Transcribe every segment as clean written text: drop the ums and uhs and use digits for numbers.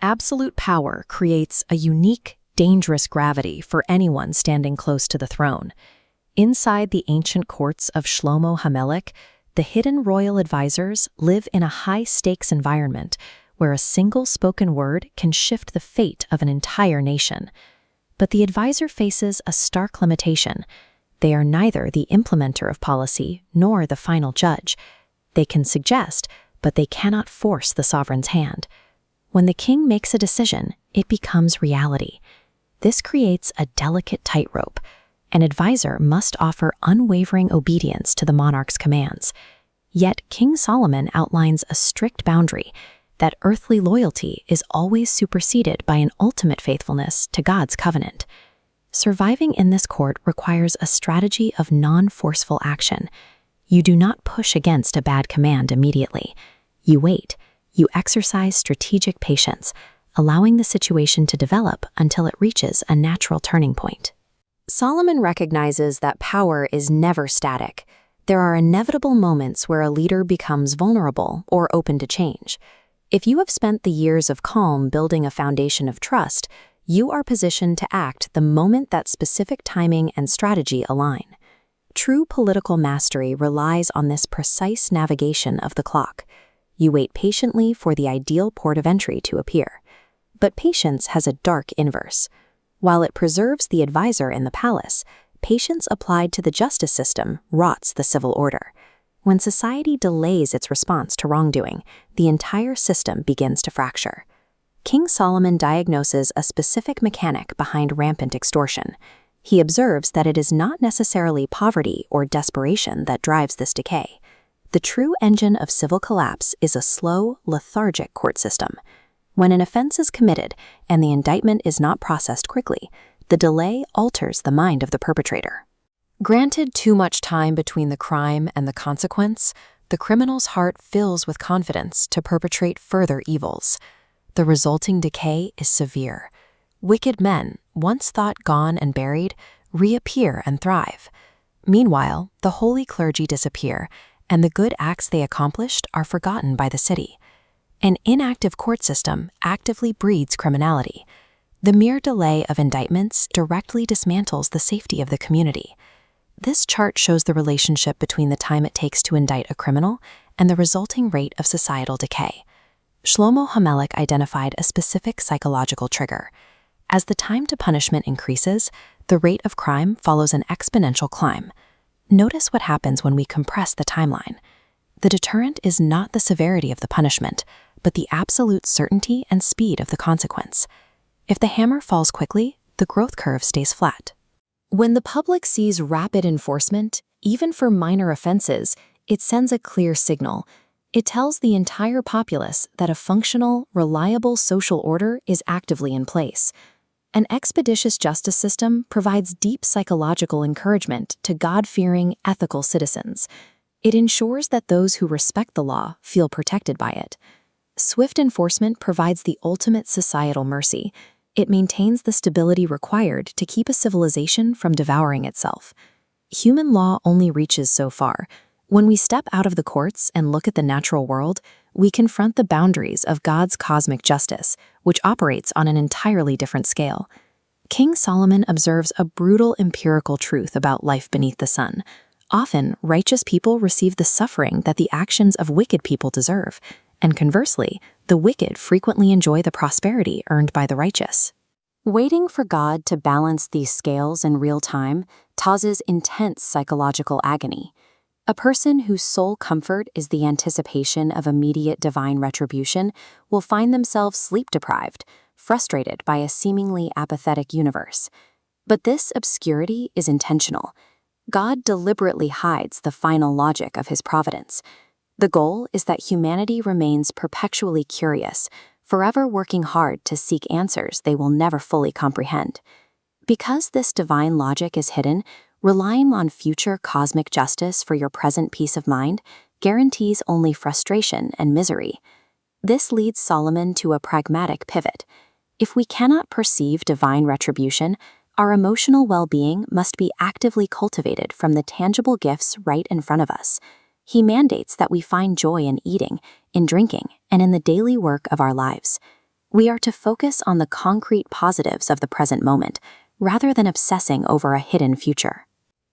Absolute power creates a unique, dangerous gravity for anyone standing close to the throne. Inside the ancient courts of Shlomo HaMelech, the hidden royal advisors live in a high-stakes environment where a single spoken word can shift the fate of an entire nation. But the advisor faces a stark limitation. They are neither the implementer of policy nor the final judge. They can suggest, but they cannot force the sovereign's hand. When the king makes a decision, it becomes reality. This creates a delicate tightrope. An advisor must offer unwavering obedience to the monarch's commands. Yet King Solomon outlines a strict boundary that earthly loyalty is always superseded by an ultimate faithfulness to God's covenant. Surviving in this court requires a strategy of non-forceful action. You do not push against a bad command immediately. You wait. You exercise strategic patience, allowing the situation to develop until it reaches a natural turning point. Solomon recognizes that power is never static. There are inevitable moments where a leader becomes vulnerable or open to change. If you have spent the years of calm building a foundation of trust, you are positioned to act the moment that specific timing and strategy align. True political mastery relies on this precise navigation of the clock. You wait patiently for the ideal port of entry to appear. But patience has a dark inverse. While it preserves the advisor in the palace, patience applied to the justice system rots the civil order. When society delays its response to wrongdoing, the entire system begins to fracture. King Solomon diagnoses a specific mechanic behind rampant extortion. He observes that it is not necessarily poverty or desperation that drives this decay. The true engine of civil collapse is a slow, lethargic court system. When an offense is committed and the indictment is not processed quickly, the delay alters the mind of the perpetrator. Granted too much time between the crime and the consequence, the criminal's heart fills with confidence to perpetrate further evils. The resulting decay is severe. Wicked men, once thought gone and buried, reappear and thrive. Meanwhile, the holy clergy disappear, and the good acts they accomplished are forgotten by the city. An inactive court system actively breeds criminality. The mere delay of indictments directly dismantles the safety of the community. This chart shows the relationship between the time it takes to indict a criminal and the resulting rate of societal decay. Shlomo HaMelech identified a specific psychological trigger. As the time to punishment increases, the rate of crime follows an exponential climb. Notice what happens when we compress the timeline. The deterrent is not the severity of the punishment, but the absolute certainty and speed of the consequence. If the hammer falls quickly, the growth curve stays flat. When the public sees rapid enforcement, even for minor offenses, it sends a clear signal. It tells the entire populace that a functional, reliable social order is actively in place. An expeditious justice system provides deep psychological encouragement to God-fearing, ethical citizens. It ensures that those who respect the law feel protected by it. Swift enforcement provides the ultimate societal mercy. It maintains the stability required to keep a civilization from devouring itself. Human law only reaches so far. When we step out of the courts and look at the natural world, we confront the boundaries of God's cosmic justice, which operates on an entirely different scale. King Solomon observes a brutal empirical truth about life beneath the sun. Often, righteous people receive the suffering that the actions of wicked people deserve, and conversely, the wicked frequently enjoy the prosperity earned by the righteous. Waiting for God to balance these scales in real time causes intense psychological agony. A person whose sole comfort is the anticipation of immediate divine retribution will find themselves sleep-deprived, frustrated by a seemingly apathetic universe. But this obscurity is intentional. God deliberately hides the final logic of his providence. The goal is that humanity remains perpetually curious, forever working hard to seek answers they will never fully comprehend. Because this divine logic is hidden, relying on future cosmic justice for your present peace of mind guarantees only frustration and misery. This leads Solomon to a pragmatic pivot. If we cannot perceive divine retribution, our emotional well-being must be actively cultivated from the tangible gifts right in front of us. He mandates that we find joy in eating, in drinking, and in the daily work of our lives. We are to focus on the concrete positives of the present moment, rather than obsessing over a hidden future.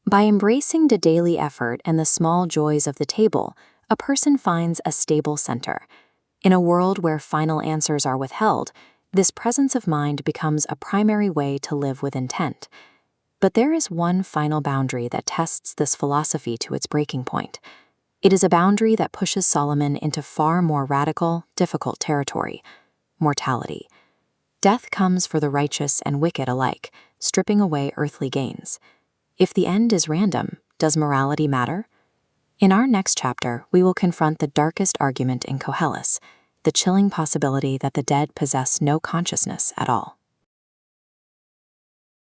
By embracing the daily effort and the small joys of the table, a person finds a stable center. In a world where final answers are withheld, this presence of mind becomes a primary way to live with intent. But there is one final boundary that tests this philosophy to its breaking point. It is a boundary that pushes Solomon into far more radical, difficult territory: mortality. Death comes for the righteous and wicked alike, stripping away earthly gains. If the end is random, does morality matter? In our next chapter, we will confront the darkest argument in Koheles, the chilling possibility that the dead possess no consciousness at all.